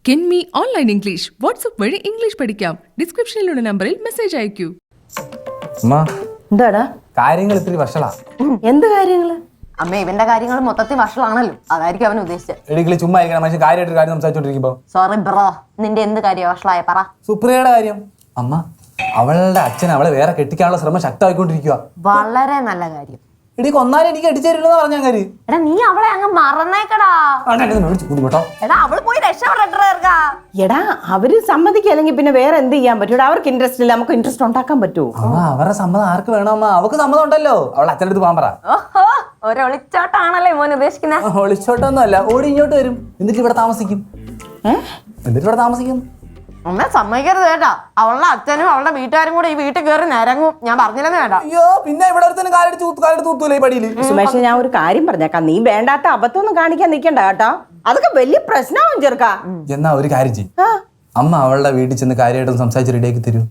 കെൻമി online English WhatsApp വഴി English പഠിക്കാം. ഡിസ്ക്രിപ്ഷനിലുള്ള നമ്പറിൽ മെസ്സേജ് അയക്കൂ. എന്താടാ കാര്യങ്ങൾ ഇത്തിരി വഷളാ. എന്ത് കാര്യങ്ങള്? അമ്മ ഇവന്റെ കാര്യങ്ങൾ മൊത്തത്തിൽ വഷളാണല്ലോ, അതായിരിക്കും അവൻ ഉദ്ദേശിച്ചത്. എടികളി ചുമ്മാ ഇരിക്കണം, മനുഷ്യൻ കാര്യമായിട്ട് കാര്യം സംസാരിച്ചോണ്ടിരിക്കുമ്പോ. സോറി ബ്രോ, നിന്റെ എന്ത് കാര്യം വഷളായ പറ. സുപ്രിയയുടെ കാര്യം. അമ്മ അവളുടെ അച്ഛൻ അവളെ വേറെ കെട്ടിക്കാനുള്ള ശ്രമം ശക്തമായിക്കൊണ്ടിരിക്കുക. വളരെ നല്ല കാര്യം. എടി കൊന്നാലും എനിക്ക് അടിച്ചേരില്ലെന്ന് പറഞ്ഞ കാര്യം. എടാ നീ അവളെ അങ്ങ് മറന്നേക്കടാ. എടാ അവള് പോയി രക്ഷപ്പെടാ. എടാ അവര് സമ്മതിക്കല്ലെങ്കിൽ പിന്നെ വേറെ എന്ത് ചെയ്യാൻ പറ്റും? ഇവിടെ അവർക്ക് ഇൻട്രസ്റ്റ് ഇല്ല, നമുക്ക് ഇൻട്രസ്റ്റ് ഉണ്ടാക്കാൻ പറ്റുമോ? അമ്മ അവരുടെ സമ്മതം ആർക്ക് വേണം അമ്മ? അവക്ക് സമ്മതം ഉണ്ടല്ലോ. അവളെ അച്ഛൻ്റെ അടുത്ത് പോകാൻ പറ. ഓഹോ, ഒരു ഒളിച്ചോട്ടാണല്ലേ മോൻ ഉദ്ദേശിക്കുന്നത്? ഒളിച്ചോട്ടൊന്നും അല്ല, ഓടി ഇങ്ങോട്ട് വരും, എന്നിട്ട് ഇവിടെ താമസിക്കും. അമ്മ സമ്മതിക്കരുത് കേട്ടാ. അവളുടെ അച്ഛനും അവളുടെ വീട്ടുകാരും കൂടെ ഈ വീട്ടിൽ കയറി നിരങ്ങും. ഞാൻ പറഞ്ഞില്ലെന്ന് വേണ്ട. അയ്യോ പിന്നെ ഇവിടെ കാലെടുത്ത് ഈ പടിയില്. സുമേഷ്, ഞാൻ ഒരു കാര്യം പറഞ്ഞേക്കാം, നീ വേണ്ടാത്ത അബദ്ധമൊന്നും കാണിക്കാൻ നിൽക്കണ്ട കേട്ടോ. അതൊക്കെ വലിയ പ്രശ്നമാവും ചെറുക്കാ. എന്നാ ഒരു കാര്യം ചെയ്യും, അമ്മ അവളുടെ വീട്ടിൽ ചെന്ന് കാര്യമായിട്ടൊന്ന് സംസാരിച്ച് റെഡിയാക്കി തരൂ.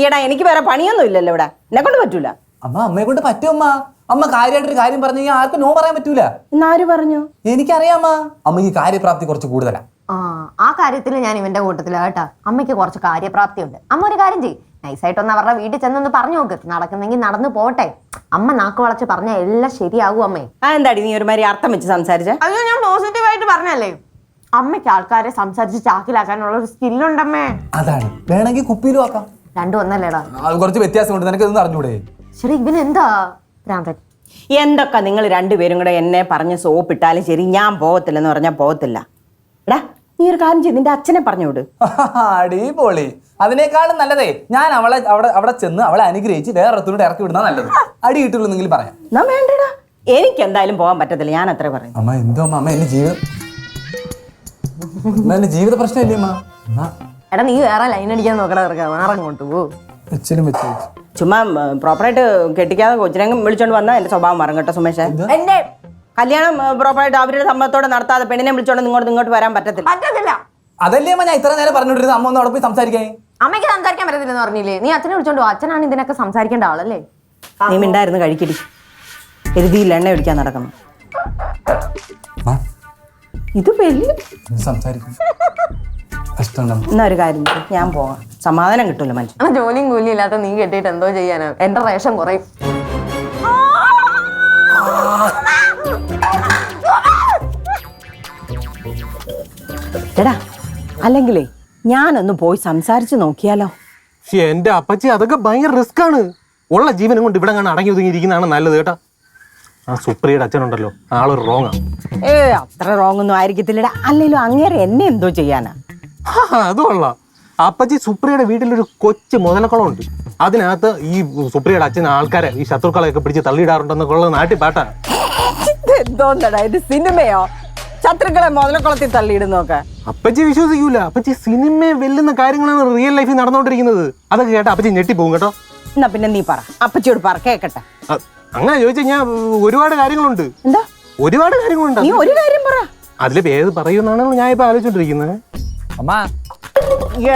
ഈടാ എനിക്ക് വേറെ പണിയൊന്നും ഇല്ലല്ലോ ഇവിടെ, എന്നെ കൊണ്ട് പറ്റൂല. അമ്മയെ കൊണ്ട് പറ്റും. അമ്മ കാര്യമായിട്ടൊരു കാര്യം പറഞ്ഞു കഴിഞ്ഞാൽ ആർക്കും നോ പറയാൻ പറ്റൂല. എന്നാര് പറഞ്ഞു? എനിക്കറിയാം അമ്മയ്ക്ക് കാര്യപ്രാപ്തി കുറച്ച് കൂടുതലാ. ആ കാര്യത്തിൽ ഞാൻ ഇവന്റെ കൂട്ടത്തിലാ കേട്ടാ. അമ്മയ്ക്ക് കുറച്ച് കാര്യപ്രാപ്തി ഉണ്ട്. അമ്മ ഒരു കാര്യം ചെയ്യും, നൈസായിട്ടൊന്ന് അവരുടെ വീട്ടിൽ ചെന്നൊന്ന് പറഞ്ഞു നോക്ക്. നടക്കുന്നെങ്കിൽ നടന്നു പോട്ടെ. അമ്മ നാക്ക് വളച്ച് പറഞ്ഞാൽ എല്ലാം ശരിയാകും അമ്മേ. എന്താടി നീ ഒരുമാതിരി അർത്ഥം വെച്ച് സംസാരിച്ച? അയ്യോ ഞാൻ പോസിറ്റീവായിട്ട് പറഞ്ഞല്ലേ. അമ്മയ്ക്ക് ആൾക്കാരെ സംസാരിച്ച് ചാക്കിലാക്കാനുള്ള ഒരു സ്കില്ലുണ്ടമ്മേ. അതാണ്, വേണമെങ്കിൽ കുപ്പിയിലും ആക്കാം. രണ്ടും ഒന്നല്ലേടാ, കുറച്ച് വ്യത്യാസമുണ്ട്. നിനക്ക് ഇതൊന്നും അറിഞ്ഞൂടെ? ശരി ഇവനെന്താ ഭ്രാന്തൻ? എന്തൊക്കെ നിങ്ങൾ രണ്ടുപേരും കൂടെ എന്നെ പറഞ്ഞ് സോപ്പിട്ടാലും ശരി, ഞാൻ പോകത്തില്ലെന്ന് പറഞ്ഞാൽ പോകത്തില്ല. എടാ നീ ഒരു കാര്യം ചെയ്ത് നിന്റെ അച്ഛനെ പറഞ്ഞോട്. അടിപൊളി. അതിനേക്കാളും നല്ലതേ ഞാൻ അവിടെ ചെന്ന് അവളെ അനുഗ്രഹിച്ച് വേറെ ഒത്തുകൂടെ ഇറക്കി വിടുന്ന നല്ലത്. അടി കിട്ടുള്ളൂന്നെങ്കിലും പറയാം. എന്നാ വേണ്ടടാ, എനിക്ക് എന്തായാലും പോകാൻ പറ്റത്തില്ല, ഞാൻ അത്ര പറയും. അമ്മ എന്തോ അമ്മ എന്റെ ജീവിത പ്രശ്നമില്ലേ അമ്മ? എടാ നീ വേറെ ലൈൻ അടിക്കാൻ നോക്കടാ, വേറെങ്ങോട്ട് പോ. ചുമ്മാ പ്രോപ്പറായിട്ട് കെട്ടിക്കാതെ കൊച്ചിനെ വിളിച്ചോണ്ട് വന്നാൽ എന്റെ സ്വഭാവം മാറും കേട്ടോ സുമേഷ്. എന്റെ കല്യാണം പ്രോപ്പറായിട്ട് അവരുടെ സമ്മതത്തോടെ നടത്താതെ പെണ്ണിനെ വിളിച്ചോണ്ട് ഇങ്ങോട്ട് വരാൻ പറ്റത്തില്ല. അതല്ലേ അമ്മ ഞാൻ ഇത്ര നേരം പറഞ്ഞോണ്ടിരുന്നത്. അമ്മ ഒന്ന് അവിടെ പോയി സംസാരിക്കാൻ. അമ്മയ്ക്ക് സംസാരിക്കാൻ പറ്റത്തില്ലെന്ന് പറഞ്ഞില്ലേ? നീ അച്ഛനെ വിളിച്ചോണ്ട് പോ. അച്ഛനാണ് ഇതിനൊക്കെ സംസാരിക്കേണ്ട ആളല്ലേ. നീ മിണ്ടായിരുന്നു കഴിക്കടി. എരുതിയിൽ എണ്ണ ഒഴിക്കാൻ നടക്കുന്നു. ഇത് വലിയ സംസാരിക്കും. എന്നാ ഒരു കാര്യം, ഞാൻ പോവാം. സമാധാനം കിട്ടൂല മനുഷ്യൻ. ജോലിയും കൂലിയും ഇല്ലാത്ത നീ കെട്ടിയിട്ട് എന്തോ ചെയ്യാനാ? എന്റെ റേഷൻ കുറയും. എടാ അല്ലെങ്കിലേ ഞാനൊന്ന് പോയി സംസാരിച്ച് നോക്കിയാലോ? എന്റെ അപ്പച്ചി അതൊക്കെ ഭയങ്കര റിസ്ക് ആണ്. ഉള്ള ജീവനും കൊണ്ട് ഇവിടെ കാണാൻ അടങ്ങി ഒതുങ്ങിയിരിക്കുന്നതാണ് നല്ലത് കേട്ടാ. ആ സുപ്രിയയുടെ അച്ഛനുണ്ടല്ലോ, ആളൊരു റോങ്ങാ. അത്ര റോങ് ഒന്നും ആയിരിക്കത്തില്ലടാ. അല്ലെങ്കിലും അങ്ങേരെ എന്നെ എന്തോ ചെയ്യാനാ? അത് കൊള്ളാം. അപ്പച്ചി സുപ്രിയയുടെ വീട്ടിലൊരു കൊച്ചു മുതലക്കുളം ഉണ്ട്. അതിനകത്ത് ഈ സുപ്രിയയുടെ അച്ഛൻ ആൾക്കാരെ, ഈ ശത്രുക്കളെയൊക്കെ പിടിച്ച് തള്ളിയിടാറുണ്ടെന്നൊക്കെ ഉള്ളത് നാട്ടിൽ പാട്ടാ. എന്തോന്നടാ ഇത്, സിനിമയോ? ശത്രുക്കളെ മുതലക്കുളത്തിൽ തള്ളിയിടുന്നൊക്കെ അപ്പച്ചി വിശ്വസിക്കൂല. അപ്പച്ചി സിനിമയെ വെല്ലുന്ന കാര്യങ്ങളാണ് റിയൽ ലൈഫിൽ നടന്നുകൊണ്ടിരിക്കുന്നത്. അതൊക്കെ കേട്ടാ അപ്പച്ചി ഞെട്ടിപ്പോകും കേട്ടോ. എന്നാ പിന്നെ നീ പറ, അപ്പച്ചിയോട് പറ കേക്കട്ടെ. അങ്ങനെ ചോദിച്ചാൽ ഞാൻ ഒരുപാട് കാര്യങ്ങളുണ്ട്. എന്താ? ഒരുപാട് കാര്യങ്ങളുണ്ട്. നീ ഒരു കാര്യം പറ. അതിലിപ്പോ ഏത് പറയുമെന്നാണ് ഞാൻ ഇപ്പൊ ആലോചിച്ചോണ്ടിരിക്കുന്നത്.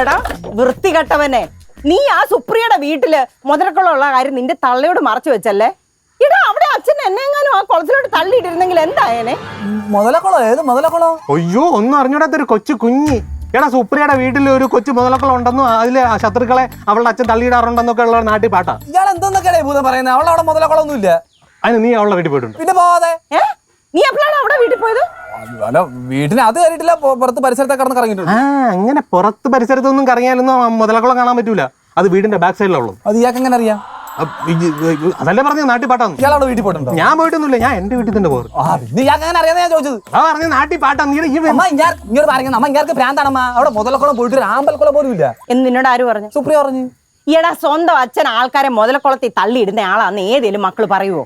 എടാ വൃത്തികെട്ടവനെ, നീ ആ സുപ്രിയയുടെ വീട്ടില് മുതലക്കുളമുള്ള കാര്യം നിന്റെ തള്ളയോട് മറച്ചു വെച്ചല്ലേ? ഇടാ അവിടെ അച്ഛൻ എന്നെങ്ങാനും ആ കുളത്തിലോട്ട് തള്ളിയിട്ടിരുന്നെങ്കിൽ എന്തായേനെ? മുതലക്കുളം? ഏത് മുതലക്കുളം? അയ്യോ ഒന്നും അറിഞ്ഞൂടാത്തൊരു കൊച്ചു കുഞ്ഞി. എടാ സുപ്രിയയുടെ വീട്ടിൽ ഒരു കൊച്ചു മുതലക്കുളം ഉണ്ടെന്നും അതില് ശത്രുക്കളെ അവളുടെ അച്ഛൻ തള്ളിയിടാറുണ്ടെന്നൊക്കെ ഉള്ള നാട്ടിൽ പാട്ടാ. ഇയാൾ എന്തൊക്കെയാണ് ഭൂതം പറയുന്നത്? അവളെ അവിടെ മുതലക്കുളം ഒന്നും ഇല്ല. അതിന് നീ അവളുടെ വീട്ടിൽ പോയിട്ടുണ്ട്? പിന്നെ പോവാതെ. നീ എപ്പോഴാണ് അവിടെ വീട്ടിൽ പോയത്? അല്ല വീട്ടിന് അത് കയറിയിട്ടില്ല, പുറത്ത് പരിസരത്തൊക്കെ കിടന്ന് കറങ്ങിയിട്ടുണ്ട്. അങ്ങനെ പുറത്ത് പരിസരത്തൊന്നും കറങ്ങിയാലൊന്നും മുതലക്കുളം കാണാൻ പറ്റൂല. അത് വീടിന്റെ ബാക്ക് സൈഡിലുള്ളൂ. അത് ഇയാൾക്ക് എങ്ങനെ അറിയാം? അതല്ലേ പറഞ്ഞത് നാട്ടിൽ പാട്ടാന്ന്. ഇയാൾ അവിടെ വീട്ടിൽ പോയിട്ടുണ്ടോ? ഞാൻ പോയിട്ടൊന്നുമില്ല, ഞാൻ എന്റെ വീട്ടിൽ തന്നെ പോകാറ്. പിന്നെ ഇയാൾക്ക് എങ്ങനെ അറിയാന്ന് ഞാൻ ചോദിച്ചത്. ആ പറഞ്ഞ നാട്ടിൽ പാട്ടാ. ഇങ്ങോട്ട് പറയുന്നത് അമ്മ ഇയാൾക്ക് ഭ്രാന്താണമ്മ. അവിടെ മുതലക്കുളം പോയിട്ട് ഒരു ആമ്പൽക്കുളം പോലും ഇല്ല എന്ന് നിന്നോട് ആര് പറഞ്ഞു? സുപ്രിയ പറഞ്ഞു. ഈടാ സ്വന്തം അച്ഛൻ ആൾക്കാരെ മുതലക്കുളത്തിൽ തള്ളിയിടുന്ന ആളാന്ന് ഏതേലും മക്കള് പറയുവോ?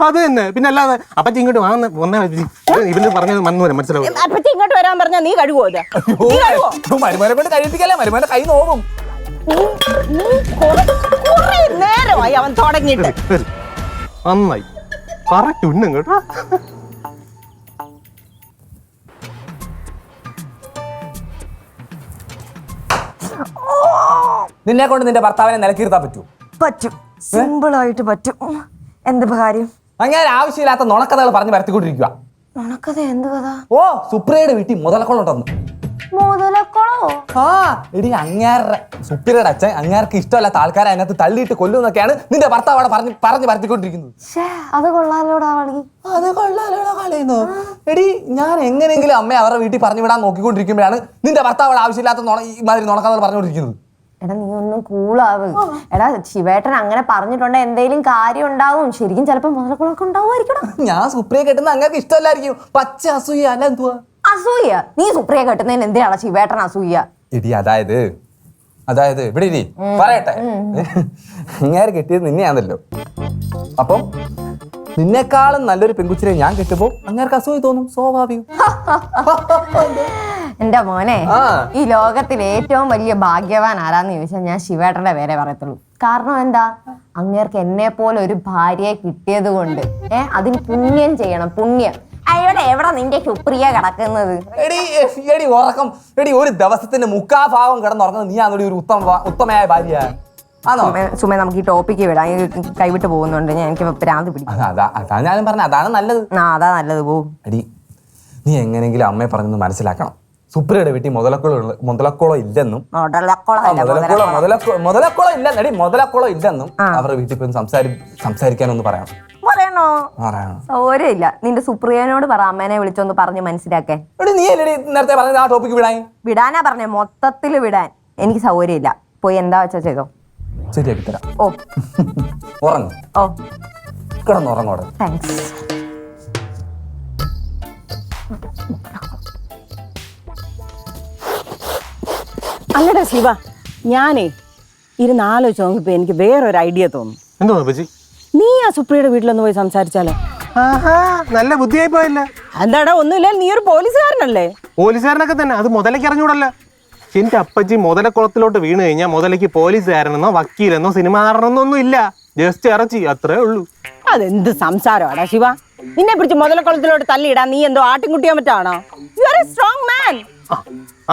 അത് തന്നെ. പിന്നെ അല്ലാതെ അപ്പച്ചി ഇങ്ങോട്ട് വന്നേ ഇവര് പറഞ്ഞത് മനസ്സിലാവും. അപ്പച്ചി ഇങ്ങോട്ട് വരാൻ പറഞ്ഞാ നീ കഴുകുവോ? മരുമോനെ കൊണ്ട് കഴിപ്പിക്കല്ലേ, മരുമോന്റെ കൈ നോവും. നേരമായി അവൻ തുടങ്ങിയിട്ട്. നന്നായി കറക്റ്റ് ഉന്നം കേട്ടോ. നിന്നെ കൊണ്ട് നിന്റെ ഭർത്താവിനെ നിലക്കിരുത്താൻ പറ്റൂ? പറ്റും, സിമ്പിൾ ആയിട്ട് പറ്റും. എന്ത് കാര്യം? അങ്ങനെ ആവശ്യമില്ലാത്ത നുണക്കഥകൾ പറഞ്ഞ് പരത്തിക്കൊണ്ടിരിക്കുക. നുണക്കഥ? എന്ത് കഥ? ഓ സുപ്രിയയുടെ വീട്ടിൽ മുതലക്കുളം ഉണ്ടെന്ന്. മുതലക്കുളോ? ആ എടി അങ്ങേരുടെ സുപ്രിയയുടെ അച്ഛൻ അങ്ങേർക്ക് ഇഷ്ടമല്ലാത്ത ആൾക്കാരെ അതിനകത്ത് തള്ളിയിട്ട് കൊല്ലുന്നൊക്കെയാണ് നിന്റെ ഭർത്താവ് അവിടെ പറഞ്ഞു പരത്തിക്കൊണ്ടിരിക്കുന്നത്. ശ്ശേ, അത് കൊള്ളാലോടാ കളി. അത് കൊള്ളാലോടെ കളയുന്നു. എടി ഞാൻ എങ്ങനെയെങ്കിലും അമ്മയെ അവരുടെ വീട്ടിൽ പറഞ്ഞു വിടാൻ നോക്കിക്കൊണ്ടിരിക്കുമ്പോഴാണ് നിന്റെ ഭർത്താവ് അവിടെ ആവശ്യമില്ലാത്ത ഈ മാതിരി നുണക്കഥകൾ പറഞ്ഞുകൊണ്ടിരിക്കുന്നത്. എടാ നീ ഒന്നും കൂളാവ്. എടാ ശിവേട്ടൻ അങ്ങനെ പറഞ്ഞിട്ടുണ്ടെ എന്തെങ്കിലും കാര്യം ഉണ്ടാവും. ശരിക്കും ചിലപ്പോ മുതലക്കുളമൊക്കെ ഉണ്ടാവുമായിരിക്കണം. ഞാൻ സുപ്രിയ കെട്ടുന്ന അങ്ങേർക്ക് ഇഷ്ടമല്ലായിരിക്കും. പച്ച അസൂയ അല്ല എന്തുവാ അസൂയ? നീ സുപ്രിയ കെട്ടുന്നതിന് എന്തിനാണ് ശിവേട്ടൻ അസൂയ? എടി അതായത് ഇവിടെ ഇനി പറയട്ടെ, അങ്ങേര് കെട്ടിയത് നിന്നെയാണല്ലോ. അപ്പം നിന്നെക്കാളും നല്ലൊരു പെൺകുച്ചിനെ ഞാൻ കെട്ടുമ്പോ അങ്ങേർക്ക് അസൂയ തോന്നും, സ്വാഭാവികം. എന്റെ മോനെ, ആ. ഈ ലോകത്തിൽ ഏറ്റവും വലിയ ഭാഗ്യവാൻ ആരാന്ന് ചോദിച്ചാൽ ഞാൻ ശിവേട്ടന്റെ പേരെ പറയത്തുള്ളൂ. കാരണം എന്താ? അങ്ങേർക്ക് എന്നെ പോലെ ഒരു ഭാര്യയെ കിട്ടിയത് കൊണ്ട് അതിന് പുണ്യം ചെയ്യണം, പുണ്യം. അയ്യോടെ എവിടെ നിന്റെ സുപ്രിയ കിടക്കുന്നത്? എടി ഉറക്കം, എടി ഒരു ദിവസത്തിന്റെ 3/4 കിടന്നുറങ്ങുന്നത് നീ ആണോ ഒരു ഉത്തമയായ ഭാര്യ? ആണോ? സുമേ, നമുക്ക് ഈ ടോപ്പിക്ക് വിടാം. കൈവിട്ട് പോകുന്നുണ്ട്, എനിക്ക് ഭ്രാന്ത് പിടിക്കും. അതാ ഞാനും പറഞ്ഞ അതാണ് നല്ലത്. അതാ നല്ലത്. പോവും. എടി നീ എങ്ങനെങ്കിലും അമ്മയെ പറഞ്ഞൊന്ന് മനസ്സിലാക്കണം. സുപ്രിയയുടെ വീട്ടിൽ മുതലക്കുളം ഇല്ലെന്നും മുതലക്കുളം ഇല്ലെന്നും അവരുടെ വീട്ടിൽ പോയി സംസാരിക്കാനൊന്ന് പറയണം. പറയണോ? സൗകര്യമില്ല. നിന്റെ സുപ്രിയനോട് പറ അമ്മേനെ വിളിച്ചൊന്ന് പറഞ്ഞ് മനസ്സിലാക്കേ. നീ അല്ലേ നേരത്തെ പറഞ്ഞത് ആ ടോപ്പിക്ക് വിടാനാ പറഞ്ഞേ, മൊത്തത്തിൽ വിടാൻ. എനിക്ക് സൗകര്യമില്ല. പോയി എന്താ വെച്ചാ ചെയ്തോ. ശരിയാക്കി തരാം. ഓ ഉറങ്ങും. ഓ കിടന്നുറങ്ങോടെ. താങ്ക്സ്. അല്ലടാ ശിവ, ഞാനേ ഇരുന്ന് ആലോചിച്ച് നോക്കിയപ്പോ എനിക്ക് വേറൊരു ഐഡിയ തോന്നുന്നു. എന്തോ അപ്പച്ചി? നീ ആ സുപ്രിയയുടെ വീട്ടിലൊന്ന് പോയി സംസാരിച്ചാലോ? നല്ല ബുദ്ധിയായി പോയല്ലേ. എന്താടാ ഒന്നുമില്ല, നീ ഒരു പോലീസുകാരനല്ലേ? പോലീസുകാരനൊക്കെ തന്നെ, അത് മുതലയ്ക്ക് അറിഞ്ഞൂടല്ല. എന്റെ അപ്പച്ചി മുതലക്കുളത്തിലോട്ട് വീണ് കഴിഞ്ഞാൽ മുതലയ്ക്ക് പോലീസുകാരനെന്നോ വക്കീലെന്നോ സിനിമ നടനെന്നോ ഒന്നും ഇല്ല. ജസ്റ്റ് ഇറച്ചി, അത്രേ ഉള്ളൂ. അതെന്ത് സംസാരമാടാ ശിവ? നിന്നെ പിടിച്ച് മുതലക്കുളത്തിലോട്ട് തള്ളിയിടാൻ നീ എന്തോ ആട്ടിൻകുട്ടിയാൻ പറ്റാണോ? You are a strong man.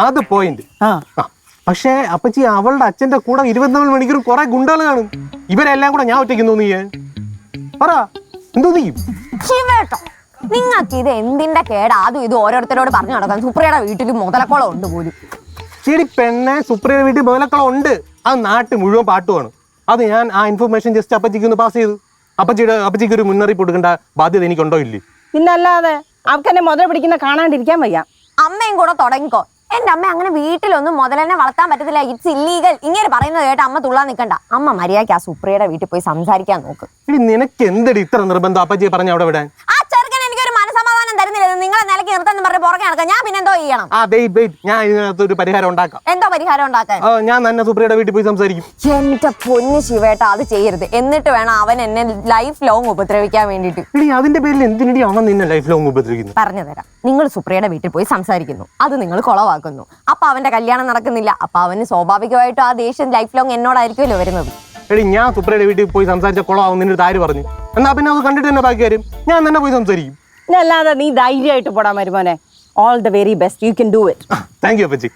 അത് പോയിന്റ്. പക്ഷേ അപ്പച്ചി, അവളുടെ അച്ഛന്റെ കൂടെ 24 മണിക്കൂർ കുറെ ഗുണ്ടകൾ കാണും. ഇവരെല്ലാം കൂടെ ഞാൻ ഒറ്റയ്ക്ക് തോന്നി പറ, എന്തോ നീ? നിങ്ങൾക്ക് ഇത് എന്തിന്റെ കേടാ? അതും ഇത് ഓരോരുത്തരോട് പറഞ്ഞു നടക്കാൻ. സുപ്രിയയുടെ വീട്ടിൽ മുതലക്കുളം ഉണ്ട് പോലും. ശരി പെണ്ണെ, സുപ്രിയയുടെ വീട്ടിൽ മുതലക്കുളം ഉണ്ട്. അത് നാട്ടിൽ മുഴുവൻ പാട്ടുമാണ്. അത് ഞാൻ ആ ഇൻഫർമേഷൻ ജസ്റ്റ് അപ്പച്ചിക്ക് ഒന്ന് പാസ് ചെയ്തു. അപ്പച്ചിക്ക് ഒരു മുന്നറിയിപ്പ് കൊടുക്കേണ്ട ബാധ്യത എനിക്കുണ്ടോ ഇല്ലേ? പിന്നല്ലാതെ അവക്കെന്നെ മുതല പിടിക്കുന്ന കാണാണ്ടിരിക്കാൻ വയ്യ. അമ്മയും കൂടെ തുടങ്ങിക്കോ. എന്റെ അമ്മ അങ്ങനെ വീട്ടിലൊന്നും മുതലെന്നെ വളർത്താൻ പറ്റത്തില്ല. It's illegal. ഇങ്ങനെ പറയുന്നത് കേട്ട് അമ്മ തുള്ളാൻ നിൽക്കണ്ട. അമ്മ മര്യാദയ്ക്ക് ആ സുപ്രിയയുടെ വീട്ടിൽ പോയി സംസാരിക്കാൻ നോക്ക്. നിനക്ക് എന്തെടി ഇത്ര നിർബന്ധം അപ്പച്ചിയെ പറഞ്ഞ അവിടെ വിടാൻ? ആ ചെറുക്കൻ എനിക്കൊരു മനസമാധാനം തരുന്നില്ല. നിങ്ങളെ നിലയ്ക്ക് നിർത്താൻ പറഞ്ഞ് പുറകെ നടക്കാം. ഞാൻ പിന്നെ എന്തോ ചെയ്യണം? ഞാൻ ഇതിനകത്ത് ഒരു പരിഹാരം ഉണ്ടാക്കാം. എന്തോ പരിഹാരം ഉണ്ടാക്കാൻ? ഞാൻ തന്നെ സുപ്രിയയുടെ വീട്ടിൽ പോയി സംസാരിക്കും. എന്റെ പൊന്ന് ശിവേട്ട, അത് ചെയ്യരുത്. എന്നിട്ട് വേണം അവൻ എന്നെ ലൈഫ് ലോങ് ഉപദ്രവിക്കാൻ വേണ്ടിട്ട്. അതിന്റെ പേരിൽ എന്തിനടി അവൻ നിന്നെ ലൈഫ് ലോങ് ഉപദ്രവിക്കുന്നു? പറഞ്ഞു തരാം. നിങ്ങൾ സുപ്രിയയുടെ വീട്ടിൽ പോയി സംസാരിക്കുന്നു, അത് നിങ്ങൾ കുളവാക്കുന്നു. അപ്പൊ അവന്റെ കല്യാണം നടക്കുന്നില്ല. അപ്പൊ അവന് സ്വാഭാവികമായിട്ടും ആ ദേഷ്യം ലൈഫ് ലോങ് എന്നോടായിരിക്കുമല്ലോ വരുന്നത്. ഞാൻ സുപ്രിയയുടെ വീട്ടിൽ പോയി സംസാരിച്ച കുളമാവും നിന്റെ ആര് പറഞ്ഞു? എന്നാ പിന്നെ അത് കണ്ടിട്ട് തന്നെ ബാക്കി കാര്യം. ഞാൻ തന്നെ പോയി സംസാരിക്കും. അല്ലാതെ നീ ധൈര്യമായിട്ട് പോടാ മരുമോനെ. All the very best, you can do it. Thank you അപ്പച്ചി.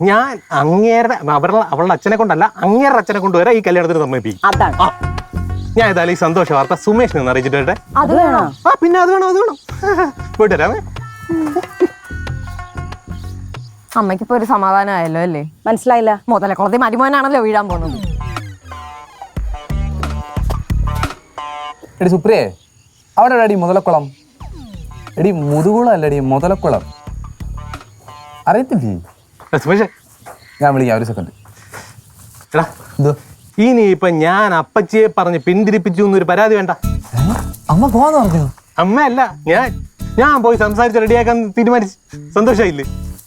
ഞാൻ അങ്ങേരുടെ അവളുടെ അച്ഛനെ കൊണ്ടല്ല, അങ്ങേരുടെ അച്ഛനെ കൊണ്ടുവരാം ഈ കല്യാണത്തിന് സമ്മതിപ്പിക്കും. അതാണ് ഞാൻ ഏതായാലും ഈ സന്തോഷ വാർത്ത സുമേഷിനെ ഒന്ന് അറിയിച്ചിട്ട് വരട്ടെ. അത് വേണോ? പിന്നെ അത് വേണം. പോയിട്ട് വരാമേ. അമ്മയ്ക്കിപ്പോ ഒരു സമാധാനമായല്ലോ അല്ലേ? മനസ്സിലായില്ല? മുതലക്കുളത്തിൽ മരുമോനാണല്ലോ വീഴാൻ പോകുന്നത്. എടി സുപ്രിയേ, അവിടെ എടി മുതലക്കുളം. എടി മുതുകുളം അല്ലടി മുതലക്കുളം. അറിയത്തില്ലേ? സുമേഷേ, ഞാൻ വിളിക്കാം, ഒരു സെക്കൻഡ്. എടാ ഇനി ഇപ്പൊ ഞാൻ അപ്പച്ചിയെ പറഞ്ഞ് പിന്തിരിപ്പിച്ചു എന്നൊരു പരാതി വേണ്ട. അമ്മ പോവാന്ന് പറഞ്ഞു. അമ്മയല്ല, ഞാൻ പോയി സംസാരിച്ച് റെഡിയാക്കാൻ തീരുമാനിച്ചു. സന്തോഷമായില്ലേ?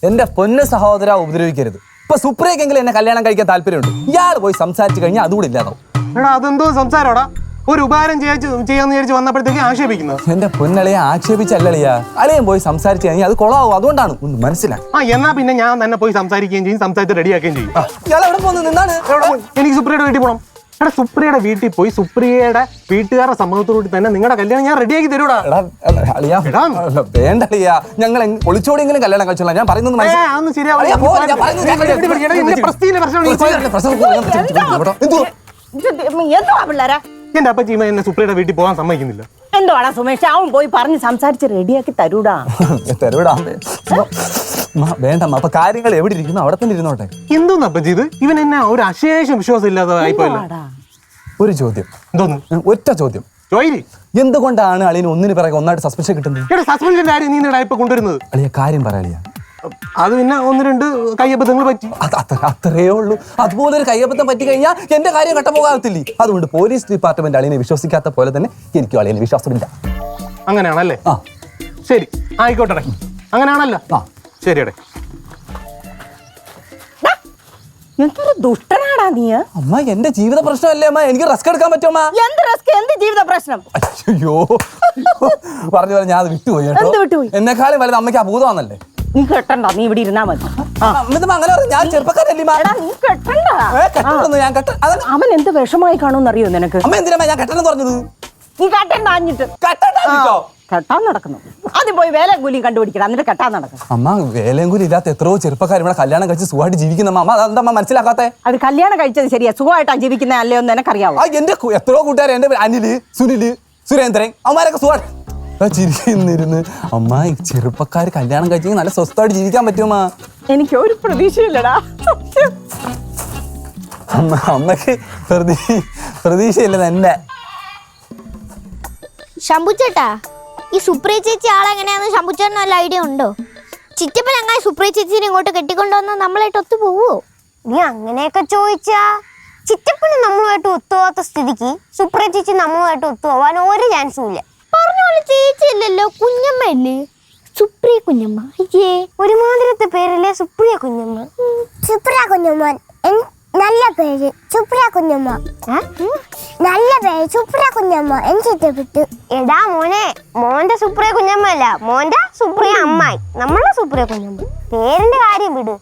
എന്റെ പൊന്ന സഹോദര ഉപദ്രവിക്കരുത്. ഇപ്പൊ സുപ്രിയക്കെങ്കിലും എന്നെ കല്യാണം കഴിക്കാൻ താല്പര്യമുണ്ട്. ഇയാൾ പോയി സംസാരിച്ചു കഴിഞ്ഞാൽ അതുകൂടി ഇല്ലാതാവും. എടാ അതെന്തോ സംസാരടാ? ഒരു ഉപകാരം ചെയ്യാന്ന് വിചാരിച്ച് വന്നപ്പോഴത്തേക്ക് ആക്ഷേപിക്കുന്നത്. എന്റെ പൊന്നളിയെ ആക്ഷേപിച്ചല്ലളിയാ, അളിയൻ പോയി സംസാരിച്ചു കഴിഞ്ഞാൽ അത് കൊളാവും. അതുകൊണ്ടാണ് ഒന്ന് മനസ്സിലാക്കി. എന്നാ പിന്നെ ഞാൻ തന്നെ പോയി സംസാരിക്കുകയും ചെയ്യും, സംസാരിച്ച് റെഡിയാക്കുകയും ചെയ്യും. ഇയാൾ എവിടെ പോകുന്നു? നിന്നാണ് എനിക്ക് സുപ്രിയയുടെ വീട്ടിൽ പോകണം. എടാ സുപ്രിയയുടെ വീട്ടിൽ പോയി സുപ്രിയയുടെ വീട്ടുകാരുടെ സമ്മതത്തോടുകൂടി തന്നെ നിങ്ങളുടെ കല്യാണം ഞാൻ റെഡിയാക്കി തരൂടാ. വേണ്ടളിയാ, ഞങ്ങൾ ഒളിച്ചോടിയെങ്കിലും കല്യാണം കഴിച്ചോളാം. ഞാൻ പറയുന്നത് എന്റെ അപ്പച്ചി എന്നെ സുപ്രിയയുടെ വീട്ടിൽ പോകാൻ സമ്മതിക്കുന്നില്ല. എന്തുവാടാ സുമേഷ്, അവൻ പോയി പറഞ്ഞ് സംസാരിച്ച് റെഡിയാക്കി തരൂടാ. വേണ്ടമ്മ, അപ്പൊ കാര്യങ്ങൾ എവിടെ ഇരിക്കുന്നു അവിടെ തന്നെ ഇരുന്നോട്ടെ. എന്തോന്ന് അപ്പച്ചി ഇത്? ഇവൻ എന്നെ ഒരു അശേഷം വിശ്വാസം ഇല്ലാതെ ആയിപ്പോയല്ലോ. ഒരു ചോദ്യം, എന്തോന്ന്? ഒറ്റ ചോദ്യം. ചോയില് എന്തുകൊണ്ടാണ് അളിയന് ഒന്നിന് പിറകെ ഒന്നായിട്ട് സസ്പെൻഷൻ കിട്ടുന്നത്? ഇവിടെ സസ്പെൻഷന്റെ കാര്യം നീ ഇപ്പൊ കൊണ്ടുവരുന്നത്? അളിയ കാര്യം പറയാളിയ. അത് പിന്നെ 1-2 കയ്യബദ്ധങ്ങൾ പറ്റി, അത്രേ ഉള്ളൂ. അതുപോലെ ഒരു കയ്യബദ്ധം പറ്റി കഴിഞ്ഞാൽ എന്റെ കാര്യം കട്ടപ്പോകാത്തില്ലേ. അതുകൊണ്ട് പോലീസ് ഡിപ്പാർട്ട്മെന്റ് അളിയനെ വിശ്വസിക്കാത്ത പോലെ തന്നെ എനിക്കും അളിയനെ വിശ്വാസമില്ല. അങ്ങനെയാണല്ലേ? ആ ശരി, ആയിക്കോട്ടെ. അങ്ങനെയാണല്ലോ. ആ ശരിയടെ. എന്തൊരു ദുഷ്ടനാടാ നീ. അമ്മ എന്റെ ജീവിത പ്രശ്നമല്ലേ അമ്മ, എനിക്ക് റെസ്ക് എടുക്കാൻ പറ്റുമോ? എന്ത് റിസ്ക്, എന്ത് ജീവിത പ്രശ്നം? അയ്യോ പറഞ്ഞു ഞാൻ അത് വിട്ടുപോയി കേട്ടോ. എന്ത് വിട്ടുപോയി? എന്നെക്കാളും വലുത് അമ്മയ്ക്ക് അഭൂതമാണല്ലേ. നീ കെട്ടണ്ട, നീ ഇവിടെ ഇരുന്നാ മതി. അങ്ങനെ പറഞ്ഞു, ഞാൻ ചെറുപ്പക്കാരല്ലേ. നീ കെട്ടണ്ട. ഞാൻ കെട്ട. അവൻ എന്ത് വിഷമായി കാണുമെന്നറിയോ നിനക്ക്? അമ്മ എന്തിനാ ഞാൻ കെട്ടെന്ന് പറഞ്ഞത്? നീ കെട്ടണ്ട അഞ്ഞിട്ട് കെട്ടാൻ നടക്കുന്നു. ആദ്യം പോയി വേല കൂലിയും കണ്ടുപിടിക്കണം, എന്നിട്ട് കെട്ടാൻ നടക്കണം. അമ്മ വേലയും കൂലി ഇല്ലാത്ത എത്രയോ ചെറുപ്പക്കാർ ഇവിടെ കല്യാണം കഴിച്ച് സുഖമായിട്ട് ജീവിക്കുന്ന അമ്മ അതെന്താ അമ്മ മനസ്സിലാക്കാത്തെ? അത് കല്യാണം കഴിച്ചത് ശരിയാ, സുഖമായിട്ടാണ് ജീവിക്കുന്ന അല്ലയോ എന്ന് എനിക്കറിയാവോ? എന്റെ എത്രയോ കൂട്ടുകാർ, എന്റെ അനില്, സുനില്, സുരേന്ദ്രൻ, അവന്മാരൊക്കെ സുഖമായിട്ട് ചിരിക്കുന്നിരുന്ന്. അമ്മ ഈ ചെറുപ്പക്കാർ കല്യാണം കഴിച്ചെങ്കിൽ നല്ല സ്വസ്ഥമായിട്ട് ജീവിക്കാൻ പറ്റുമോ? എനിക്ക് ഒരു പ്രതീക്ഷയില്ലടാ. അമ്മക്ക് പ്രതീക്ഷയില്ല എന്നെ. ശംഭുച്ചേട്ടാ, ഈ സുപ്രിയ ചേച്ചി ആളെങ്ങനെയാന്ന് ശംഭുച്ചേട്ടന് വല്ല ഐഡിയ ഉണ്ടോ? ചിറ്റപ്പൻ അങ്ങനെ സുപ്രിയ ചേച്ചിനെ ഇങ്ങോട്ട് കെട്ടിക്കൊണ്ടുവന്നാൽ നമ്മളായിട്ട് ഒത്തു പോവോ? നീ അങ്ങനെയൊക്കെ ചോദിച്ചാ ചിറ്റപ്പന് നമ്മളുമായിട്ട് ഒത്തുപോകാത്ത സ്ഥിതിക്ക് സുപ്രിയ ചേച്ചി നമ്മളുമായിട്ട് ഒത്തുപോകാൻ ഒരു ചാൻസും ഇല്ല. പറഞ്ഞ പോലെ ചേച്ചി അല്ലല്ലോ, കുഞ്ഞമ്മ അല്ലേ? സുപ്രിയ കുഞ്ഞമ്മ. അയ്യേ, ഒരുമാതിരത്തെ പേരല്ലേ സുപ്രിയ കുഞ്ഞമ്മ. സുപ്രിയ കുഞ്ഞമ്മ നല്ല പേര്. സുപ്രിയ കുഞ്ഞമ്മ നല്ല പേര്. സുപ്രിയ കുഞ്ഞമ്മ എനിക്ക് ഇഷ്ടപ്പെട്ടു. എടാ മോനെ, മോന്റെ സുപ്രിയ കുഞ്ഞമ്മ അല്ല, മോന്റെ സുപ്രിയ അമ്മായി. നമ്മളെ സുപ്രിയ കുഞ്ഞമ്മ. പേരിന്റെ കാര്യം വിട്,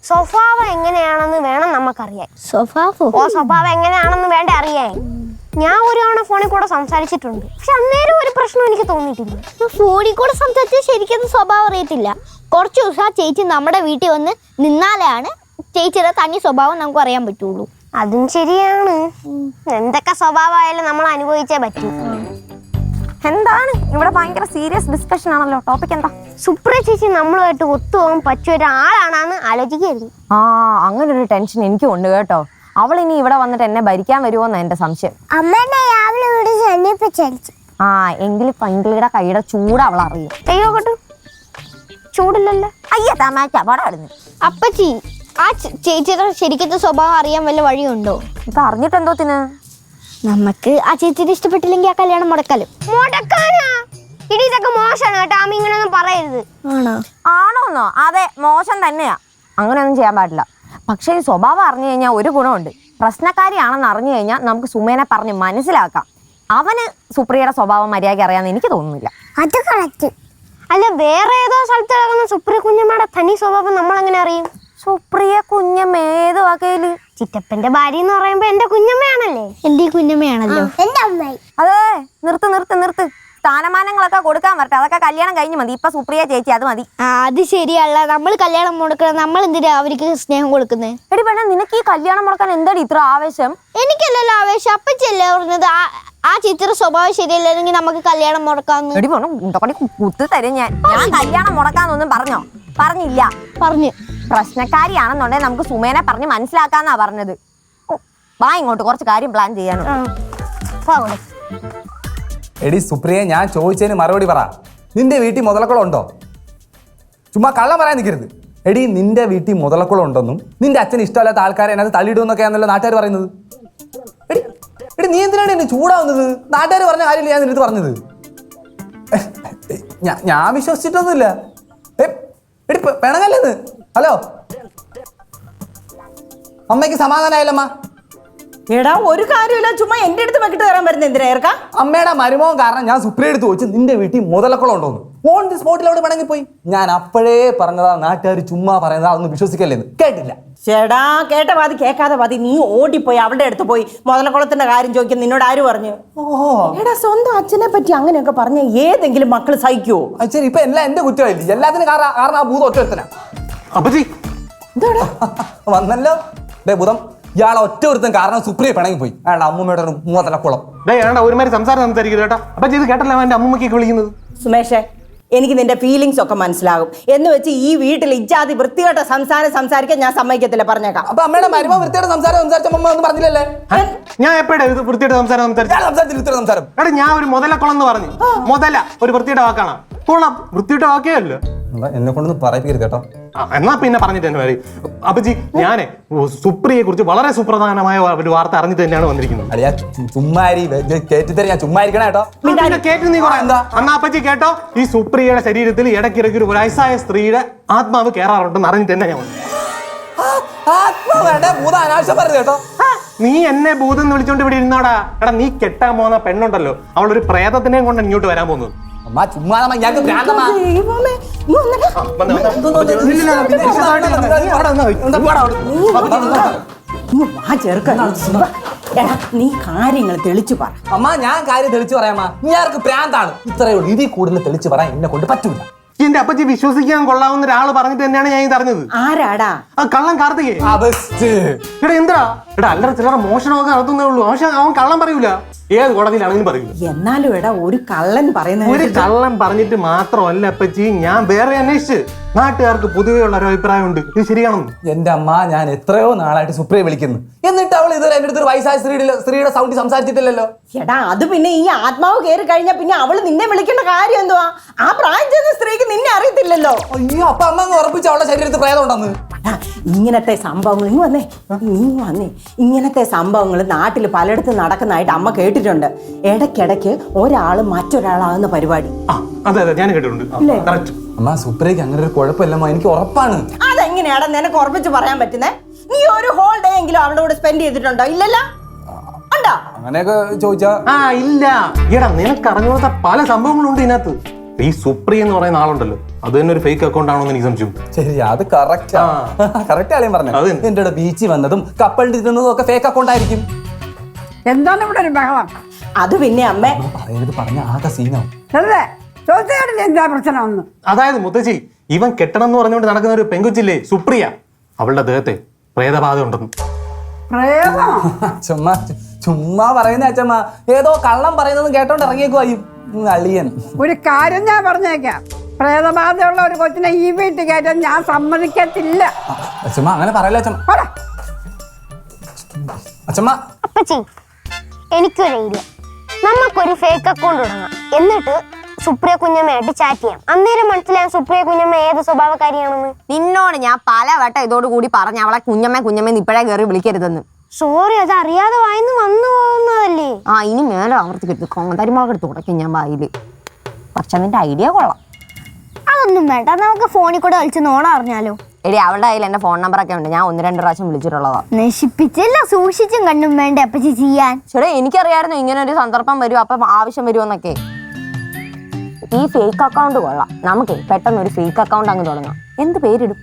സ്വഭാവം എങ്ങനെയാണെന്ന് വേണം നമുക്കറിയാൻ. സ്വഭാവം എങ്ങനെയാണെന്ന് വേണ്ട അറിയാൻ. ഞാൻ ഒരു തവണ ഫോണിൽ കൂടെ സംസാരിച്ചിട്ടുണ്ട്, പക്ഷെ അന്നേരം ഒരു പ്രശ്നം എനിക്ക് തോന്നിയിട്ടില്ല. ഫോണിൽ കൂടെ സംസാരിച്ചാൽ ശരിക്കും സ്വഭാവം അറിയത്തില്ല. കുറച്ച് ദിവസം ആ ചേച്ചി നമ്മുടെ വീട്ടിൽ വന്ന് നിന്നാലാണ് ചേച്ചിയുടെ തനി സ്വഭാവം നമുക്ക് അറിയാൻ പറ്റുള്ളൂ. അതും ശരിയാണ്. എന്തൊക്കെ സ്വഭാവമായാലും നമ്മൾ അനുഭവിച്ചേ പറ്റൂ. എന്താണ് ഇവിടെ ഭയങ്കര സീരിയസ് ഡിസ്കഷൻ ആണല്ലോ. ടോപ്പിക് എന്താ? സുപ്രിയ ചേച്ചി നമ്മളുമായിട്ട് ഒത്തുപോകാൻ പറ്റിയ ഒരാളാണെന്ന് ആലോചിക്കായിരുന്നു. അങ്ങനെ ഒരു ടെൻഷൻ എനിക്കും ഉണ്ട് കേട്ടോ. അവൾ ഇനി ഇവിടെ വന്നിട്ട് എന്നെ ഭരിക്കാൻ വരുമോന്നാ എന്റെ സംശയം. അമ്മേനെ രാവിലെ ഇവിടെ ചെന്നിപ്പിച്ചടിച്ചു. എങ്കിലും പങ്കിളിയുടെ കൈയുടെ ചൂട് അവൾ അറിയും. അയ്യോ കേട്ടു, ചൂടില്ലല്ലോ. അയ്യ തമാറ്റ പടാടുന്നു. അപ്പച്ചി, ആ ചേച്ചിയുടെ ശരിക്കത്തെ സ്വഭാവം അറിയാൻ വല്ല വഴിയുണ്ടോ? ഇപ്പൊ അറിഞ്ഞിട്ട് എന്തോത്തിന്? നമുക്ക് ആ ചേച്ചിയുടെ ഇഷ്ടപ്പെട്ടില്ലെങ്കിൽ ആ കല്യാണം മുടക്കാലും. മുടക്കാനാ? ഇടി ഇതൊക്കെ മോശമാണ് കേട്ടോ. അമ്മ ഇങ്ങനെയൊന്നും പറയരുത്. ആണോന്നോ? അതെ, മോശം തന്നെയാ. അങ്ങനെയൊന്നും ചെയ്യാൻ പാടില്ല. പക്ഷേ ഈ സ്വഭാവം അറിഞ്ഞു കഴിഞ്ഞാൽ ഒരു ഗുണമുണ്ട്. പ്രശ്നക്കാരിയാണെന്ന് അറിഞ്ഞു കഴിഞ്ഞാൽ നമുക്ക് സുമേനെ പറഞ്ഞ് മനസ്സിലാക്കാം. അവന് സുപ്രിയയുടെ സ്വഭാവം മര്യാദയ്ക്ക് അറിയാമെന്ന് എനിക്ക് തോന്നുന്നില്ല. അത് കറക്റ്റ്. അല്ല, വേറെ ഏതോ സ്ഥലത്ത് കിടക്കുന്ന സുപ്രിയ കുഞ്ഞമ്മയുടെ തനി സ്വഭാവം നമ്മൾ എങ്ങനെ അറിയും? സുപ്രിയ കുഞ്ഞമ്മ ഏതോ വകയില്? ചിറ്റപ്പന്റെ ഭാര്യ എന്ന് പറയുമ്പോ എന്റെ കുഞ്ഞമ്മയാണല്ലേ. എന്റെ കുഞ്ഞമ്മയാണല്ലോ. എന്റെ അമ്മായി. അതെ, നിർത്ത്. സ്ഥാനമാനങ്ങളൊക്കെ കൊടുക്കാൻ വരട്ടെ, അതൊക്കെ കല്യാണം കഴിഞ്ഞ് മതി. ഇപ്പൊ സുപ്രിയ ചേച്ചി അത് മതി. അത് ശരിയല്ല, നമ്മൾ കല്യാണം മുടക്കണം. നമ്മൾ എന്തിനാ അവർക്ക് സ്നേഹം കൊടുക്കുന്നത്? എടി പെണ്ണ, നിനക്ക് ഈ കല്യാണം മുടക്കാൻ എന്താടി ഇത്ര ആവേശം? എനിക്കല്ലല്ലോ ആവേശം, അപ്പച്ചല്ലേ പറഞ്ഞത് ആ ചേച്ചിയുടെ സ്വഭാവം ശരിയല്ലെങ്കിൽ നമുക്ക് കല്യാണം മുടക്കാന്ന്. എടി പെണ്ണ, കുത്തി തരും ഞാൻ കല്യാണം മുടക്കാന്നൊന്നും പറഞ്ഞില്ല. പറഞ്ഞു. പ്രശ്നക്കാരിയാണെന്നുണ്ടെങ്കിൽ നമുക്ക് സുമേനെ പറഞ്ഞ് മനസ്സിലാക്കാന്നാ പറഞ്ഞത്. വാ ഇങ്ങോട്ട്, കുറച്ച് കാര്യം പ്ലാൻ ചെയ്യാനും. എടി സുപ്രിയ, ഞാൻ ചോദിച്ചതിന് മറുപടി പറ. നിന്റെ വീട്ടിൽ മുതലക്കുളം ഉണ്ടോ? ചുമ്മാ കള്ളം പറയാൻ നിൽക്കരുത്. എടി, നിന്റെ വീട്ടിൽ മുതലക്കുളം ഉണ്ടെന്നും നിന്റെ അച്ഛന് ഇഷ്ടമല്ലാത്ത ആൾക്കാരെ അതിനകത്ത് തള്ളിയിടുമെന്നൊക്കെയാണല്ലോ നാട്ടുകാർ പറയുന്നത്. എടി നീ എന്തിനാണ് എന്നെ ചൂടാവുന്നത്? നാട്ടുകാർ പറഞ്ഞ കാര്യമില്ല ഞാൻ നിനക്ക് പറഞ്ഞത്. ഞാൻ വിശ്വസിച്ചിട്ടൊന്നുമില്ല. എടി പിണങ്ങല്ലെന്ന്. ഹലോ, അമ്മയ്ക്ക് സമാധാനമായില്ലമ്മ? എടാ, ഒരു കാര്യമില്ല, ചുമ്മാ എന്റെ അടുത്ത് വെക്കിട്ട് തരാൻ വരുന്നത് എന്തിനാ ഏർക്കാ? അമ്മയുടെ മരുമോൻ കാരണം ഞാൻ സുപ്രിയ എടുത്ത് ചോദിച്ചു നിന്റെ വീട്ടിൽ മുതലക്കുളം ഉണ്ടോന്ന്. ഓൺ ദി സ്പോട്ടിൽ അവിടെ വേണമെങ്കിൽ പോയി. ഞാൻ അപ്പോഴേ പറഞ്ഞതാ നാട്ടുകാർ ചുമ്മാ പറയുന്നതാ, അതൊന്നും വിശ്വസിക്കല്ലേന്ന്. കേട്ടില്ല. ചേടാ, കേട്ട പാതി കേൾക്കാതെ പാതി നീ ഓടിപ്പോയി അവളുടെ അടുത്ത് പോയി മുതലക്കുളത്തിന്റെ കാര്യം ചോദിക്കാൻ നിന്നോട് ആര് പറഞ്ഞു? എടാ, സ്വന്തം അച്ഛനെ പറ്റി അങ്ങനെയൊക്കെ പറഞ്ഞ ഏതെങ്കിലും മക്കള് സഹിക്കുവോ? ശരി, ഇപ്പൊ എല്ലാം എന്റെ കുറ്റമായില്ലേ? എല്ലാത്തിനും കാരണം ആ ഭൂതം ഒറ്റ ഒരുത്തനാ. അപ്പച്ചി വന്നല്ലോ ഭൂതം. ഇയാളെ ഒറ്റ ഒരുത്തൻ കാരണം സുപ്രിയ പിണങ്ങി പോയി. അയാളുടെ അമ്മൂമ്മയുടെ മുതലക്കുളം. ഒരുമാതിരി സംസാരിക്കരുത് കേട്ടോ. അപ്പച്ചി ഇത് കേട്ടല്ലോ എന്റെ അമ്മൂമ്മയ്ക്ക് വിളിക്കുന്നത്. സുമേഷേ, എനിക്ക് നിന്റെ ഫീലിങ്സ് ഒക്കെ മനസ്സിലാകും. എന്ന് വെച്ച് ഈ വീട്ടിൽ ഇജാതി വൃത്തികെട്ട സംസാരിക്കാൻ ഞാൻ സമ്മതിക്കത്തില്ല, പറഞ്ഞേക്കാം. അപ്പൊ അമ്മയുടെ മരുമ വൃത്തിയുടെ സംസാരിച്ച അമ്മ ഒന്നും പറഞ്ഞില്ലല്ലേ? ഞാൻ എപ്പോഴാ ഇത് വൃത്തിയുടെ സംസാരം സംസാരം എടാ ഞാൻ ഒരു മുതലക്കുളം എന്ന് പറഞ്ഞു. മുതല ഒരു വൃത്തിയുടെ വാക്കാണ്. കുളം വൃത്തിയുടെ വാക്കേ അല്ല. എന്നെ കൊണ്ടൊന്ന് പറയിപ്പിക്കരുത് കേട്ടോ. എന്നാ പിന്നെ പറഞ്ഞിട്ട് തന്നെ വരും. അപ്പച്ചി ഞാനേ സുപ്രിയെ കുറിച്ച് വളരെ സുപ്രധാനമായ ഒരു വാർത്ത അറിഞ്ഞിട്ട് തന്നെയാണ് വന്നിരിക്കുന്നത്. അളിയാ ചുമ്മാരി കേട്ടിത്തരാ, ഞാൻ ചുമ്മാ ഇരിക്കണ കേട്ടോ. കേട്ട് നീ എന്താ അന്നാ അപ്പച്ചി കേട്ടോ, ഈ സുപ്രിയയുടെ ശരീരത്തിൽ ഇടയ്ക്കിടയ്ക്ക് ഒരു വയസ്സായ സ്ത്രീയുടെ ആത്മാവ് കയറാറുണ്ടെന്ന് അറിഞ്ഞിട്ട് തന്നെ ഞാൻ വന്നു. അനാവശ്യം പറഞ്ഞു കേട്ടോ. നീ എന്നെ ഭൂതം എന്ന് വിളിച്ചോണ്ട് ഇവിടെ ഇരുന്നാടാ. എടാ നീ കെട്ടാൻ പോകുന്ന പെണ്ണുണ്ടല്ലോ, അവളൊരു പ്രേതത്തിനെയും കൊണ്ട് ഇങ്ങോട്ട് വരാൻ പോകുന്നത്. അമ്മ ചുമ്മാ ഞങ്ങൾക്ക് ഭ്രാന്തമാ. ദൈവമേ, നീ വന്നെടാ. ഇങ്ങ് വാ ചെറുക്കൻ. ശിവ, എടാ നീ കാര്യങ്ങൾ തെളിച്ചു പറ. അമ്മ ഞാൻ കാര്യം തെളിച്ചു പറയാമ്മ. ഞാർക്ക് പ്രാന്താണ്. ഇത്രയേ ഉള്ളൂ. ഇതിൽ കൂടുതൽ തെളിച്ചു പറയാൻ എന്നെ കൊണ്ട് പറ്റൂല. എന്റെ അപ്പച്ചി വിശ്വസിക്കാൻ കൊള്ളാവുന്ന ഒരാൾ പറഞ്ഞിട്ട് തന്നെയാണ് ഞാൻ ഇത് അറിഞ്ഞത്. ആരാടാ? ആ കള്ളം കാർത്തികേ. എടാ എന്താ എടാ അല്ലറ ചില്ലറ മോഷണമൊക്കെ നടത്തുന്നേ ഉള്ളൂ. പക്ഷെ അവൻ കള്ളം പറയൂല. ഏത് കോടതിയിലാണെങ്കിലും പറയൂല. എന്നാലും എടാ ഒരു കള്ളൻ പറയുന്നത് ഒരു കള്ളം പറഞ്ഞിട്ട് മാത്രമല്ല അപ്പച്ചി, ഞാൻ വേറെ അന്വേഷിച്ച് നാട്ടുകാർക്ക് പൊതുവേ ഉള്ള ഒരു അഭിപ്രായമുണ്ട് ഇത് ശരിയാണെന്ന്. എന്റെ അമ്മ ഞാൻ എത്രയോ നാളായിട്ട് സുപ്രിയെ വിളിക്കുന്നു, എന്നിട്ട് അവൾ ഇതുവരെ എന്റെ അടുത്ത് ഒരു വയസ്സായ സ്ത്രീയുടെ സൗണ്ട് സംസാരിച്ചിട്ടില്ലല്ലോ. എടാ അത് പിന്നെ ഈ ആത്മാവ് കയറി കഴിഞ്ഞാ പിന്നെ അവള് നിന്നെ വിളിക്കേണ്ട കാര്യം എന്തുവാ? ആ പ്രായം ചെന്ന സ്ത്രീക്ക് നിന്നെ അറിയത്തില്ലല്ലോ. അയ്യോ അപ്പൊ അമ്മ അങ്ങ് ഉറപ്പിച്ച അവളുടെ ശരീരത്തിൽ പ്രേതം ഉണ്ടെന്ന്. ഇങ്ങനത്തെ സംഭവങ്ങൾ നീ വന്നേ ഇങ്ങനത്തെ സംഭവങ്ങൾ നാട്ടിൽ പലയിടത്തും നടക്കുന്നതായിട്ട് അമ്മ കേട്ടിട്ടുണ്ട്. ഇടയ്ക്കിടയ്ക്ക് ഒരാള് മറ്റൊരാളാകുന്ന പരിപാടി. അതെ അതെ ഞാൻ കേട്ടിട്ടുണ്ട്. അമ്മ സുപ്രിയക്ക് അങ്ങനെ ഒരു കുഴപ്പമില്ലമ്മ, എനിക്ക് ഉറപ്പാണ്. അതെങ്ങനെയാടാ നിനക്ക് ഉറപ്പിച്ച് പറയാൻ പറ്റുന്നേ? നീ ഒരു ഹോൾ ഡേ എങ്കിലും അവളുടെ കൂടെ സ്പെൻഡ് ചെയ്തിട്ടുണ്ടോ? ഇല്ലല്ലോ. ഉണ്ടോ? അങ്ങനെയൊക്കെ ചോദിച്ചാ ഇല്ല. എടാ നിനക്ക് അറിഞ്ഞുകൊടുത്ത പല സംഭവങ്ങളുണ്ട് ഇതിനകത്ത്. ഈ സുപ്രിയ എന്ന് പറയുന്ന ആളുണ്ടല്ലോ, അത് തന്നെ ഒരു ഫേക്ക് അക്കൗണ്ട് ആണോ എന്ന് എനിക്ക് സംശയം. ശരി, അത് കറക്റ്റ് ആളെയും പറഞ്ഞു. എന്റെ കൂടെ ബീച്ചിൽ വന്നതും കപ്പലിൽ ഇരുന്നതും ഒക്കെ ഫേക്ക് അക്കൗണ്ട് ആയിരിക്കും. എന്താണ് ഇവിടെ ഒരു ബഹളം? അത് പിന്നെ അമ്മേ പറയുന്നത് പറഞ്ഞ ആകെ സീനാവും. എന്താ പ്രശ്നം? അതായത് മുത്തശ്ശി, ഇവൻ കെട്ടണം എന്ന് പറഞ്ഞുകൊണ്ട് നടക്കുന്ന ഒരു പെങ്കുച്ചില്ലേ സുപ്രിയ, അവളുടെ ദേഹത്തെ പ്രേതബാധ ഉണ്ടെന്ന്. ചുമ്മാ പറയുന്ന അച്ഛമ്മ, ഏതോ കള്ളം പറയുന്നതും കേട്ടോണ്ട് ഇറങ്ങിയേക്കുവായും അളിയൻ. ഒരു കാര്യം ഞാൻ പറഞ്ഞേക്കാം, പ്രേതബാധയുള്ള ഒരു കൊച്ചിനെ ഈ വീട്ടിൽ കയറ്റാൻ ഞാൻ സമ്മതിക്കത്തില്ല. അച്ഛമ്മ അങ്ങനെ പറയല്ലേ അച്ഛമ്മ. അച്ഛമ്മ അപ്പച്ചി എനിക്കൊരു ഐഡിയ. നമുക്കൊരു ഫേക്ക് അക്കൗണ്ട് തുടങ്ങാം, എന്നിട്ട് സുപ്രിയ കുഞ്ഞമ്മയായിട്ട് ചാറ്റ് ചെയ്യാം. അന്നേരം മനസ്സിലാവും സുപ്രിയ കുഞ്ഞമ്മ ഏത് സ്വഭാവക്കാരിയാണെന്ന്. നിന്നോട് ഞാൻ പലവട്ടം ഇതോടുകൂടി പറഞ്ഞ അവളെ കുഞ്ഞമ്മ ഇപ്പഴേ കയറി വിളിക്കരുതെന്ന്. സോറി, അത് അറിയാതെ വായിന്ന് വന്നു പോകുന്നതല്ലേ. ഇനി മേലെ ആവർത്തിക്കരുത്. കോങ്ങത്തരിമുളക് എടുത്ത് തുടക്കും ഞാൻ വായില്. പക്ഷെ നിന്റെ ഐഡിയ കൊള്ളാം. അതൊന്നും വേണ്ട, നമുക്ക് ഫോണിൽ കൂടെ കളിച്ച് നോണം അറിഞ്ഞാലോ. എടി അവളുടെ കയ്യിൽ എന്റെ ഫോൺ നമ്പറൊക്കെ ഉണ്ട്. ഞാൻ 1-2 പ്രാവശ്യം വിളിച്ചിട്ടുള്ളതാ. നശിപ്പിച്ചല്ല, സൂക്ഷിച്ചും കണ്ണും വേണ്ട അപ്പച്ചി ചെയ്യാൻ. ചേട്ടാ എനിക്കറിയായിരുന്നു ഇങ്ങനെ ഒരു സന്ദർഭം വരും, അപ്പം ആവശ്യം വരുമെന്നൊക്കെ. ഈ ഫേക്ക് അക്കൗണ്ട് കൊള്ളാം. നമുക്ക് പെട്ടെന്ന് ഒരു ഫേക്ക് അക്കൗണ്ട് അങ്ങ് തുടങ്ങാം. എന്ത് പേരിടും?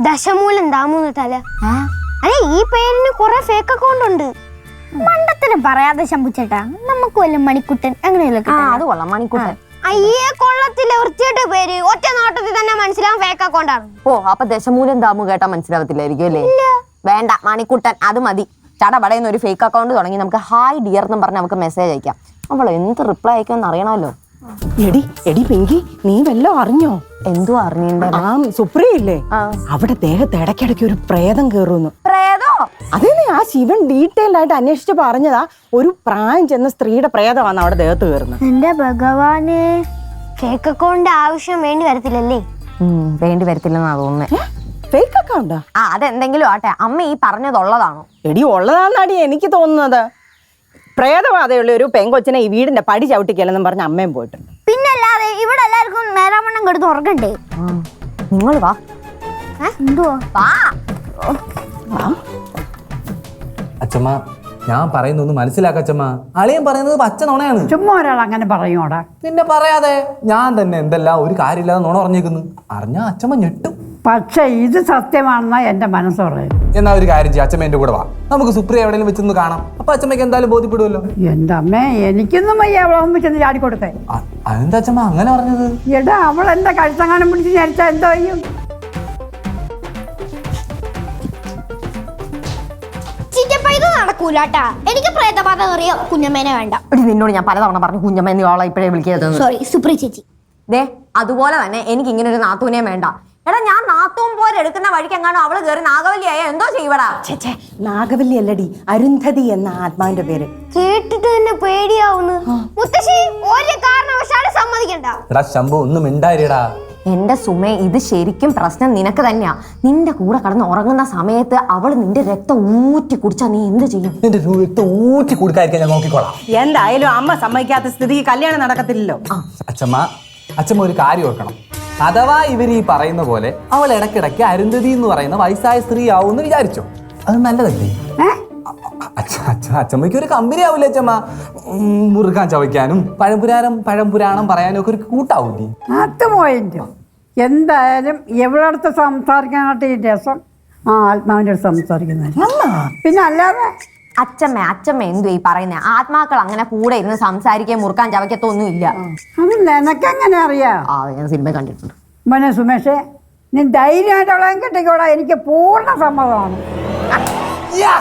ദശമൂലം ദാമൂന്നിട്ടല്ല. അല്ലെ ഈ പേരിന് കുറെ ഫേക്ക് അക്കൗണ്ട് ഉണ്ട്. മണ്ടത്തിനും പറയാതെ ശമ്പുച്ചേട്ടാ, നമുക്ക് വല്ല മണിക്കുട്ടൻ അങ്ങനെയല്ല. അത് കൊള്ളാം, മണിക്കൂട്ടൻ. അയ്യേ കൊള്ളത്തില്ല, വൃത്തിയായിട്ട് പേര്. ഒറ്റ നോട്ടത്തിൽ തന്നെ മനസ്സിലാവും ഫേക്ക് അക്കൗണ്ട് ആണ്. അപ്പൊ ദശമൂലം ദാമു കേട്ടാ മനസ്സിലാവത്തില്ലായിരിക്കും അല്ലേ? വേണ്ട, മണിക്കുട്ടൻ അത് മതി. ചടപടയുന്ന ഒരു ഫേക്ക് അക്കൗണ്ട് തുടങ്ങി നമുക്ക് ഹായ് ഡിയർ എന്നും പറഞ്ഞ് നമുക്ക് മെസ്സേജ് അയക്കാം. അവൾ എന്ത് റിപ്ലൈ അയക്കുമെന്ന് അറിയണമല്ലോ. എടി പിങ്കി, നീ വല്ലോ അറിഞ്ഞോ? എന്തോ അറിഞ്ഞിട്ടുണ്ടോ? ആ സുപ്രിയയില്ലേ, അവിടെ ദേഹത്ത് ഇടയ്ക്കിടയ്ക്ക് ഒരു പ്രേതം കേറുന്നു. പ്രേതോ? അതേ ആ ശിവൻ ഡീറ്റെയിൽഡ് ആയിട്ട് അന്വേഷിച്ച് പറഞ്ഞതാ. ഒരു പ്രായം ചെന്ന സ്ത്രീയുടെ പ്രേതമാണ് അവിടെ ദേഹത്ത് കയറുന്നത്. എന്റെ ഭഗവാനെ, ഫേക്ക് അക്കൗണ്ട് ആവശ്യം വേണ്ടി വരത്തില്ലല്ലേ? വേണ്ടി വരത്തില്ലെന്നാ തോന്നുന്നത്. ഫേക്ക് അക്കൗണ്ടാ? അതെന്തെങ്കിലും ആട്ടെ, അമ്മ ഈ പറഞ്ഞതുള്ളതാണോ? എടി ഉള്ളതാന്നാടി എനിക്ക് തോന്നുന്നത്. പ്രേതബാധയുള്ള ഒരു പെങ്കൊച്ചിനെ ഈ വീടിന്റെ പടി ചവിട്ടിക്കല്ലെന്നും പറഞ്ഞ അമ്മയും പോയിട്ടുണ്ട്. പിന്നല്ലാതെ ഇവിടെ എല്ലാവർക്കും നേരാമണ്ണം കെടുത്ത് ഉറക്കണ്ടേ? നിങ്ങൾ വാ. എന്തുവാ? അച്ഛമ്മ ഞാൻ പറയുന്നൊന്ന് മനസ്സിലാക്ക അച്ഛമ്മ. അളിയൻ പറയുന്നത് പച്ച നുണയാണ്. ചുമ്മാ ഒരാൾ അങ്ങനെ പറയൂടാ. പിന്നെ പറയാതെ ഞാൻ തന്നെ എന്തെല്ലാം ഒരു കാര്യമില്ലാതെ നുണ പറഞ്ഞേക്കുന്നു. അറിഞ്ഞാ അച്ഛമ്മ ഞെട്ടും. പക്ഷെ ഇത് സത്യമാണെന്നാ എന്റെ മനസ്സ് പറയും. എന്നാ ഒരു കാര്യം ചെയ്യാം, അച്ഛമ്മ എന്റെ കൂടെ വാ, നമുക്ക് സുപ്രിയ എവിടെയെങ്കിലും വെച്ചൊന്ന് കാണാം. അപ്പൊ അച്ഛമ്മയ്ക്ക് എന്തായാലും ബോധ്യപ്പെടുമല്ലോ. എന്റെ അമ്മേ, എനിക്കൊന്നും വയ്യ അവളെ മുമ്പ് ചെന്ന് ചാടിക്കൊടുത്തേ. അതെന്താ അച്ഛമ്മ അങ്ങനെ പറഞ്ഞത്? എടാ അവൾ എന്റെ കഴുത്തങ്ങാനും പിടിച്ച് ചരിച്ചാ എന്തോ ചെയ്യും? ഇത് നടക്കൂലാട്ടാ. എനിക്ക് പ്രേതബാധ അറിയോ, കുഞ്ഞമ്മേനെ വേണ്ട. നിന്നോട് ഞാൻ പലതവണ പറഞ്ഞു കുഞ്ഞമ്മ എന്നോളെ ഇപ്പഴേ വിളിക്കരുത്. സോറി സുപ്രിയ ചേച്ചി. ദേ അതുപോലെ തന്നെ എനിക്ക് ഇങ്ങനെ ഒരു നാത്തൂനെ വേണ്ട. എടാ ഞാൻ നാത്തൂൻ പോലെ എടുക്കുന്ന വഴിക്ക് എങ്ങാനും അവള് കയറി നാഗവല്ലിയായ എന്തോ ചെയ്യടാ. ഛേ നാഗവല്ലി അല്ലടി, അരുന്ധതി എന്ന ആത്മാവിന്റെ പേര്. കേട്ടിട്ട് തന്നെ പേടിയാവുന്നു. മുത്തശ്ശി ഒരു കാരണവശാലും സമ്മതിക്കണ്ട. എടാ ശംഭു ഒന്നും മിണ്ടായിരടാ. എന്റെ സുമേ, ഇത് ശരിക്കും പ്രശ്നം നിനക്ക് തന്നെയാ. നിന്റെ കൂടെ കടന്ന് ഉറങ്ങുന്ന സമയത്ത് അവള് നിന്റെ രക്തം ഊറ്റി കുടിച്ചാ നീ എന്ത് ചെയ്യും? നിന്റെ രൂപത്ത് ഊറ്റി കൊടുക്കാതിരിക്കാൻ ഞാൻ നോക്കിക്കോളാം. എന്തായാലും അമ്മ സമ്മതിക്കാത്ത സ്ഥിതിക്ക് കല്യാണം നടക്കത്തില്ലല്ലോ. അച്ഛമ്മ ഒരു കാര്യം ഓർക്കണം. അഥവാ ഇവർ ഈ പറയുന്ന പോലെ അവൾ ഇടയ്ക്കിടയ്ക്ക് അരുന്ധതി എന്ന് പറയുന്ന വയസ്സായ സ്ത്രീ ആവുമെന്ന് വിചാരിച്ചോ? അത് നല്ലതല്ലേ? അച്ഛമ്മയ്ക്ക് ഒരു കമ്പനി ആവൂലേ അച്ഛമ്മ? മുറുക്കാൻ ചവയ്ക്കാനും പഴംപുരാണം പറയാനും ഒക്കെ ഒരു കൂട്ടാവൂലേ? അത് പോയിന്റ്. എന്തായാലും എവിടടുത്ത് സംസാരിക്കാനായിട്ട് ഈ രസം ആത്മാവിൻ്റെ അടുത്ത് സംസാരിക്കുന്നത്. പിന്നെ അല്ലാതെ അച്ഛമ്മ എന്തു ഈ പറയുന്നേ? ആത്മാക്കൾ അങ്ങനെ കൂടെ ഇരുന്ന് സംസാരിക്കാൻ മുറുക്കാൻ ചവയ്ക്കത്തൊന്നും ഇല്ല. അത് നിനക്കെങ്ങനെ അറിയാം? ഞാൻ സിനിമ കണ്ടിട്ടുണ്ട്. മോനെ സുമേഷേ, നീ ധൈര്യമായിട്ടുള്ള കിട്ടിക്കോടാ, എനിക്ക് പൂർണ്ണ സമ്മതമാണ്. യാ